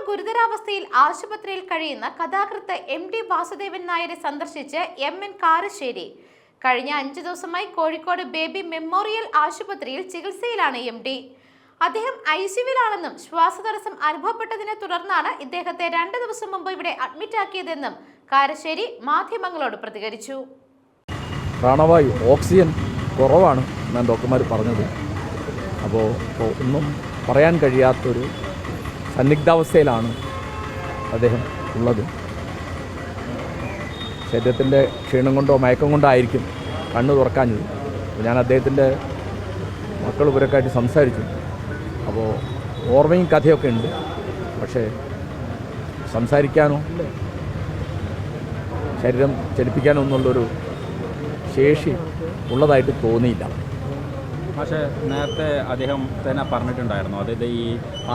ഗുരുതരാവസ്ഥയിൽ ആശുപത്രിയിൽ കഴിയുന്ന കഥാകൃത്ത് MD വാസുദേവൻ നായരെ സന്ദർശിച്ച് MN കാരശ്ശേരി. കഴിഞ്ഞ 5 ദിവസമായി കോഴിക്കോട് ബേബി മെമ്മോറിയൽ ആശുപത്രിയിൽ ചികിത്സയിലാണ് MD. അദ്ദേഹം ICUവിലാണെന്നും ശ്വാസതടസ്സം അനുഭവപ്പെട്ടതിനെ തുടർന്നാണ് ഇദ്ദേഹത്തെ 2 ദിവസം മുമ്പ് ഇവിടെ അഡ്മിറ്റ് ആക്കിയതെന്നും കാരശ്ശേരി മാധ്യമങ്ങളോട് പ്രതികരിച്ചു. പ്രാണവായു ഓക്സിജൻ കുറവാണ് എന്നാണ് ഡോക്ടർമാർ പറഞ്ഞത്. അപ്പോൾ ഒന്നും പറയാൻ കഴിയാത്തൊരു സന്നിഗ്ധാവസ്ഥയിലാണ് അദ്ദേഹം ഉള്ളത്. ശരീരത്തിൻ്റെ ക്ഷീണം കൊണ്ടോ മയക്കം കൊണ്ടോ ആയിരിക്കും കണ്ണ് തുറക്കാഞ്ഞത്. ഞാൻ അദ്ദേഹത്തിൻ്റെ മക്കൾ ഇവരൊക്കെയായിട്ട് സംസാരിച്ചു. അപ്പോൾ ഓർമ്മയും കഥയൊക്കെ ഉണ്ട്, പക്ഷേ സംസാരിക്കാനോ ശരീരം ചലിപ്പിക്കാനോ ഒന്നുള്ളൊരു ശേഷി ഉള്ളതായിട്ട് തോന്നിയില്ല. പക്ഷേ നേരത്തെ അദ്ദേഹം തന്നെ പറഞ്ഞിട്ടുണ്ടായിരുന്നു, അതായത് ഈ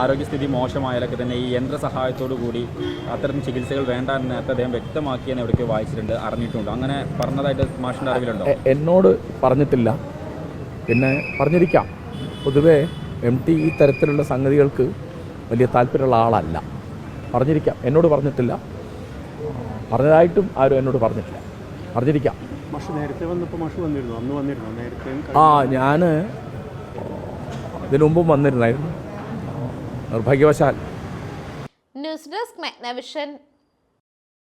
ആരോഗ്യസ്ഥിതി മോശമായാലൊക്കെ തന്നെ ഈ യന്ത്രസഹായത്തോടു കൂടി അത്തരം ചികിത്സകൾ വേണ്ട എന്ന് നേരത്തെ അദ്ദേഹം വ്യക്തമാക്കിയെന്ന് എവിടേക്ക് വായിച്ചിട്ടുണ്ട്, അറിഞ്ഞിട്ടുണ്ട്. അങ്ങനെ പറഞ്ഞതായിട്ട് മാഷിൻ്റെ അറിവിലുണ്ടോ? എന്നോട് പറഞ്ഞിട്ടില്ല, പിന്നെ പറഞ്ഞിരിക്കാം. പൊതുവേ MT ഈ തരത്തിലുള്ള സംഗതികൾക്ക് വലിയ താല്പര്യമുള്ള ആളല്ല. പറഞ്ഞിരിക്കാം, എന്നോട് പറഞ്ഞിട്ടില്ല. പറഞ്ഞതായിട്ടും ആരും എന്നോട് പറഞ്ഞിട്ടില്ല. പറഞ്ഞിരിക്കാം. ഞാൻ ഇതിനു മുമ്പും വന്നിരുന്നായിരുന്നു, നിർഭാഗ്യവശാൽ. News desk Magnavision.